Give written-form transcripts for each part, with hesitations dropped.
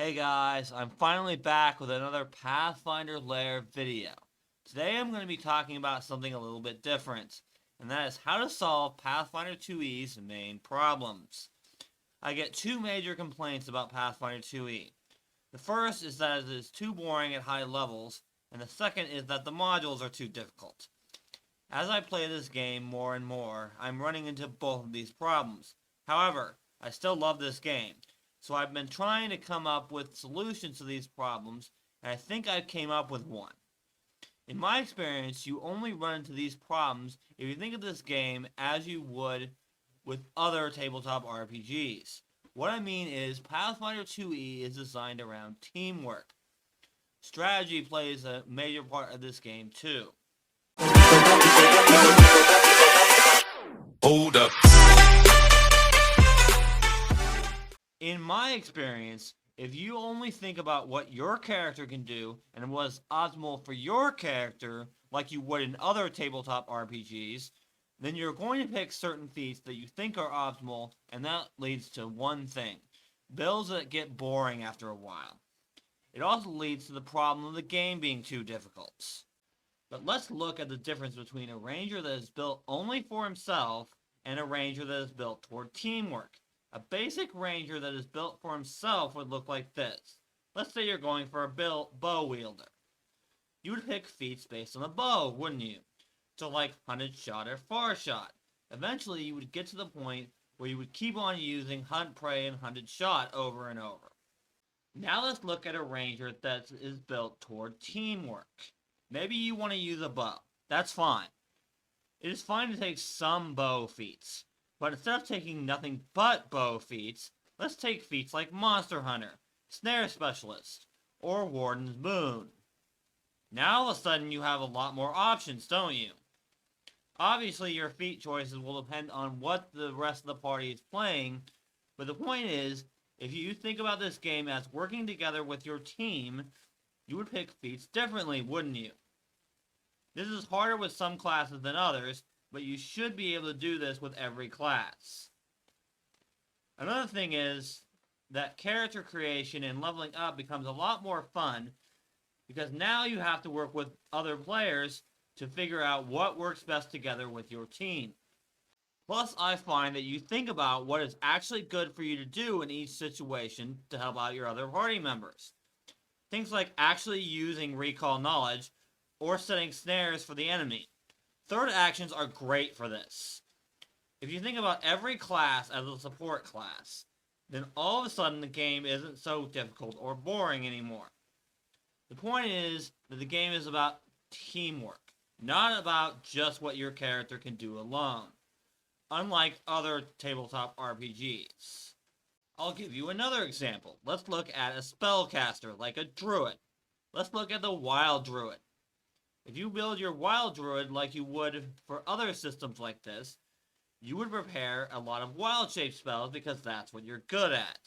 Hey guys, I'm finally back with another Pathfinder Lair video. Today I'm going to be talking about something a little bit different, and that is how to solve Pathfinder 2e's main problems. I get two major complaints about Pathfinder 2e. The first is that it is too boring at high levels, and the second is that the modules are too difficult. As I play this game more and more, I'm running into both of these problems. However, I still love this game. So I've been trying to come up with solutions to these problems, and I think I came up with one. In my experience, you only run into these problems if you think of this game as you would with other tabletop RPGs. What I mean is, Pathfinder 2e is designed around teamwork. Strategy plays a major part of this game too. Hold up. In my experience, if you only think about what your character can do and what's optimal for your character, like you would in other tabletop RPGs, then you're going to pick certain feats that you think are optimal, and that leads to one thing: builds that get boring after a while. It also leads to the problem of the game being too difficult. But let's look at the difference between a ranger that is built only for himself and a ranger that is built toward teamwork. A basic ranger that is built for himself would look like this. Let's say you're going for a bow wielder. You would pick feats based on the bow, wouldn't you? So like hunted shot or far shot. Eventually you would get to the point where you would keep on using hunt prey and hunted shot over and over. Now let's look at a ranger that is built toward teamwork. Maybe you want to use a bow. That's fine. It is fine to take some bow feats. But instead of taking nothing but bow feats, let's take feats like Monster Hunter, Snare Specialist, or Warden's Boon. Now all of a sudden you have a lot more options, don't you? Obviously your feat choices will depend on what the rest of the party is playing, but the point is, if you think about this game as working together with your team, you would pick feats differently, wouldn't you? This is harder with some classes than others, but you should be able to do this with every class. Another thing is that character creation and leveling up becomes a lot more fun because now you have to work with other players to figure out what works best together with your team. Plus, I find that you think about what is actually good for you to do in each situation to help out your other party members. Things like actually using recall knowledge or setting snares for the enemy. Third actions are great for this. If you think about every class as a support class, then all of a sudden the game isn't so difficult or boring anymore. The point is that the game is about teamwork, not about just what your character can do alone, unlike other tabletop RPGs. I'll give you another example. Let's look at a spellcaster like a druid. Let's look at the wild druid. If you build your wild druid like you would for other systems like this, you would prepare a lot of wild shape spells because that's what you're good at.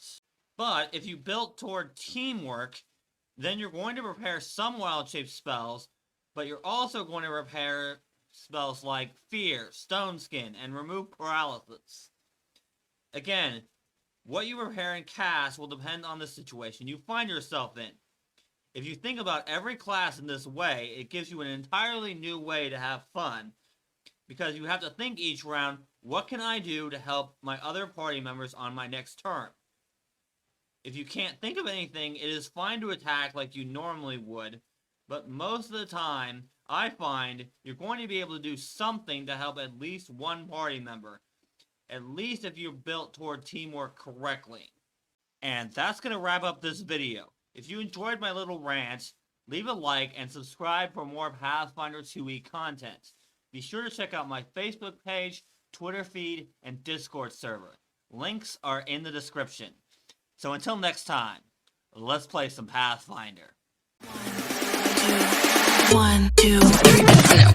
But if you built toward teamwork, then you're going to prepare some wild shape spells, but you're also going to prepare spells like Fear, Stone Skin, and Remove Paralysis. Again, what you prepare and cast will depend on the situation you find yourself in. If you think about every class in this way, it gives you an entirely new way to have fun, because you have to think each round, what can I do to help my other party members on my next turn? If you can't think of anything, it is fine to attack like you normally would, but most of the time, I find you're going to be able to do something to help at least one party member, at least if you're built toward teamwork correctly. And that's going to wrap up this video. If you enjoyed my little rant, leave a like and subscribe for more Pathfinder 2e content. Be sure to check out my Facebook page, Twitter feed, and Discord server. Links are in the description. So until next time, let's play some Pathfinder. 1, 2, 3, no.